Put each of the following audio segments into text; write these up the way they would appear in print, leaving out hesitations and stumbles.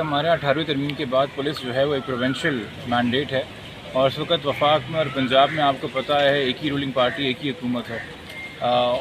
हमारे यहाँ 18वीं तरमीम के बाद पुलिस जो है वो एक प्रोविंशियल मैंडेट है और इस वक्त वफाक में और पंजाब में आपको पता है एक ही रूलिंग पार्टी, एक ही हुकूमत है।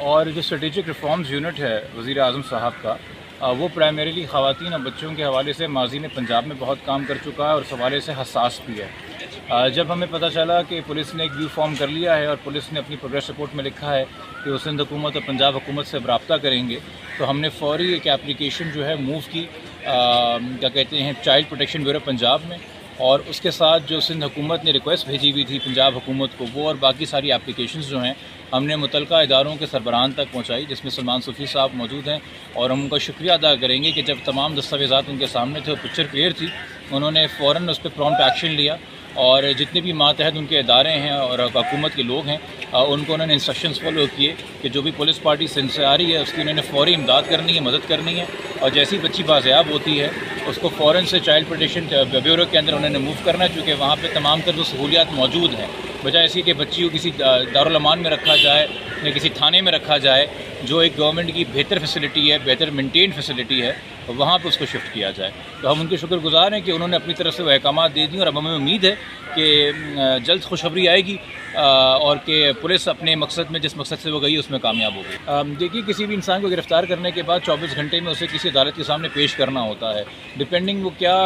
और जो स्ट्रेटेजिक रिफॉर्म्स यूनिट है वज़ीर आज़म साहब का, वो प्राइमरीली ख़वातीन और बच्चों के हवाले से माजी में पंजाब में बहुत काम कर चुका है और इस हवाले से हसास भी है। जब हमें पता चला कि पुलिस ने एक व्यू फॉर्म कर लिया है और पुलिस ने अपनी प्रोग्रेस रिपोर्ट में लिखा है कि वो सिंध हुकूमत और पंजाब हुकूमत से रब्ता करेंगे, तो हमने फ़ौरी एक एप्लीकेशन जो है मूव की क्या कहते हैं चाइल्ड प्रोटेक्शन ब्यूरो पंजाब में, और उसके साथ जो सिंध हुकूमत ने रिक्वेस्ट भेजी हुई थी पंजाब हुकूमत को, वो और बाकी सारी एप्लीकेशंस जो हैं हमने मुतलका इदारों के सरबराहान तक पहुंचाई, जिसमें सलमान सूफ़ी साहब मौजूद हैं। और हम उनका शुक्रिया अदा करेंगे कि जब तमाम दस्तावेज़ात उनके सामने थे और पिक्चर क्लियर थी, उन्होंने फ़ौरन उस पर प्रॉम्प्ट एक्शन लिया और जितने भी मातहत उनके इदारे हैं और हुकूमत के लोग हैं उनको उन्होंने इंस्ट्रक्शंस फॉलो किए कि जो भी पुलिस पार्टी सिंध से आ रही है उसकी उन्होंने फ़ौरी इमदाद करनी है, मदद करनी है, और जैसी बच्ची बाज़याब होती है उसको फ़ौरन से चाइल्ड प्रोटेक्शन ब्यूरो के अंदर उन्होंने मूव करना, चूँकि वहाँ पे तमाम तर जो सहूलियात मौजूद हैं, बजाय ऐसी कि बच्ची को किसी दारुल अमान में रखा जाए या किसी थाने में रखा जाए जो एक गवर्नमेंट की बेहतर फैसिलिटी है, बेहतर मेंटेन फैसिलिटी है, वहाँ पर उसको शिफ्ट किया जाए। तो हम उनके शुक्रगुजार हैं कि उन्होंने अपनी तरफ से वो अहकामात दे दी और अब हमें उम्मीद है कि जल्द खुशखबरी आएगी और कि पुलिस अपने मकसद में, जिस मकसद से वो गई उसमें कामयाब होगी। देखिए, किसी भी इंसान को गिरफ़्तार करने के बाद 24 घंटे में उसे किसी अदालत के सामने पेश करना होता है। डिपेंडिंग वो क्या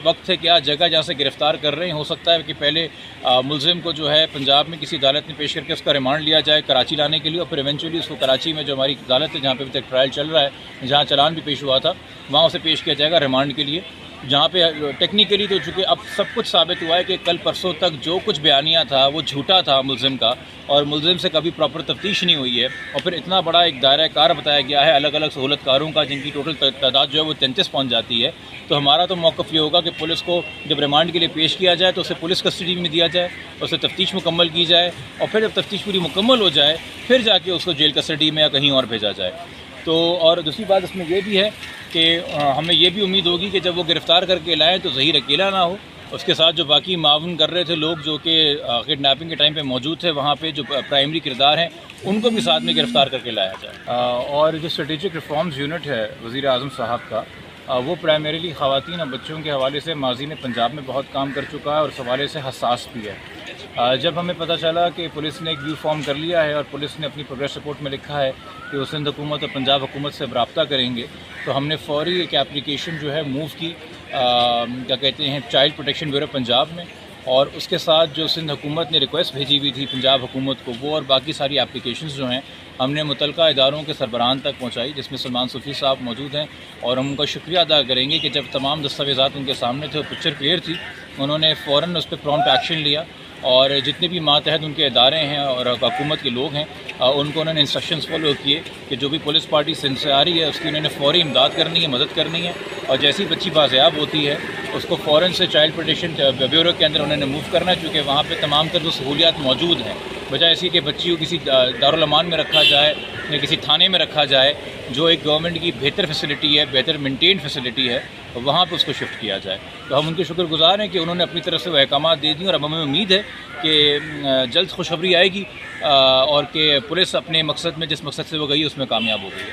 वक्त है, क्या जगह जहाँ से गिरफ़्तार कर रहे हैं, हो सकता है कि पहले मुलज़िम को जो है पंजाब में किसी अदालत में पेश करके उसका रिमांड लिया जाए कराची लाने के लिए, और फिर इवेंचुअली उसको कराची में जो हमारी अदालत है जहाँ पे अभी तक ट्रायल चल रहा है, जहाँ चालान भी पेश हुआ था, वहाँ उसे पेश किया जाएगा रिमांड के लिए, जहाँ पे टेक्निकली तो चूँकि अब सब कुछ साबित हुआ है कि कल परसों तक जो कुछ बयानिया था वो झूठा था मुलज़िम का, और मुलज़िम से कभी प्रॉपर तफ्तीश नहीं हुई है, और फिर इतना बड़ा एक दायरा कार बताया गया है अलग अलग सहूलतकारों का, जिनकी टोटल तादाद जो है वो 33 पहुँच जाती है। तो हमारा तो मौक़िफ़ ये होगा कि पुलिस को जब रिमांड के लिए पेश किया जाए तो उसे पुलिस कस्टडी में दिया जाए, उसे तफ्तीश मुकम्मल की जाए, और फिर जब तफ्तीश पूरी मुकम्मल हो जाए फिर जाके उसको जेल कस्टडी में या कहीं और भेजा जाए। तो और दूसरी बात इसमें यह भी है कि हमें ये भी उम्मीद होगी कि जब वो गिरफ़्तार करके लाएँ तो ज़हीर अकेला ना हो, उसके साथ जो बाकी मावन कर रहे थे लोग जो कि किडनैपिंग के टाइम पे मौजूद थे, वहाँ पे जो प्राइमरी किरदार हैं उनको भी साथ में गिरफ़्तार करके लाया जाए। और जो स्ट्रेटेजिक रिफॉर्म्स यूनिट है वज़ीर आज़म साहब का, वो प्राइमरीली ख़वातीन और बच्चों के हवाले से माजी में पंजाब में बहुत काम कर चुका है और इस हवाले से हसास भी है। जब हमें पता चला कि पुलिस ने एक व्यू फॉर्म कर लिया है और पुलिस ने अपनी प्रोग्रेस रिपोर्ट में लिखा है कि वो सिंध हुकूमत और पंजाब हुकूमत से रब्ता करेंगे, तो हमने फ़ौरी एक एप्लीकेशन जो है मूव की क्या कहते हैं चाइल्ड प्रोटेक्शन ब्यूरो पंजाब में, और उसके साथ जो सिंध हुकूमत ने रिक्वेस्ट भेजी हुई थी पंजाब हुकूमत को, वो और बाकी सारी एप्लीकेशंस जो हैं हमने मुतलका इदारों के सरबराहान तक पहुंचाई, जिसमें सलमान सूफ़ी साहब मौजूद हैं। और हम उनका शुक्रिया अदा करेंगे कि जब तमाम दस्तावेज़ात उनके सामने थे और पिक्चर क्लियर थी, उन्होंने फ़ौरन उस पर प्रॉम्प्ट एक्शन लिया और जितने भी मातहत उनके इदारे हैं और हुकूमत के लोग हैं उनको उन्होंने इंस्ट्रक्शंस फॉलो किए कि जो भी पुलिस पार्टी सिंध से आ रही है उसकी उन्होंने फ़ौरी इमदाद करनी है, मदद करनी है, और जैसी बच्ची बाज़याब होती है उसको फ़ौरन से चाइल्ड प्रोटेक्शन ब्यूरो के अंदर उन्होंने मूव करना, चूँकि वहाँ पे तमाम तर जो सहूलियात मौजूद हैं, बजाय ऐसी कि बच्ची को किसी दारुल अमान में रखा जाए या किसी थाने में रखा जाए जो एक गवर्नमेंट की बेहतर फैसिलिटी है, बेहतर मेंटेन फैसिलिटी है, वहाँ पर उसको शिफ्ट किया जाए। तो हम उनके शुक्रगुजार हैं कि उन्होंने अपनी तरफ से वो अहकामात दे दी और अब हमें उम्मीद है कि जल्द खुशखबरी आएगी और कि पुलिस अपने मकसद में, जिस मकसद से वो गई उसमें कामयाब होगी।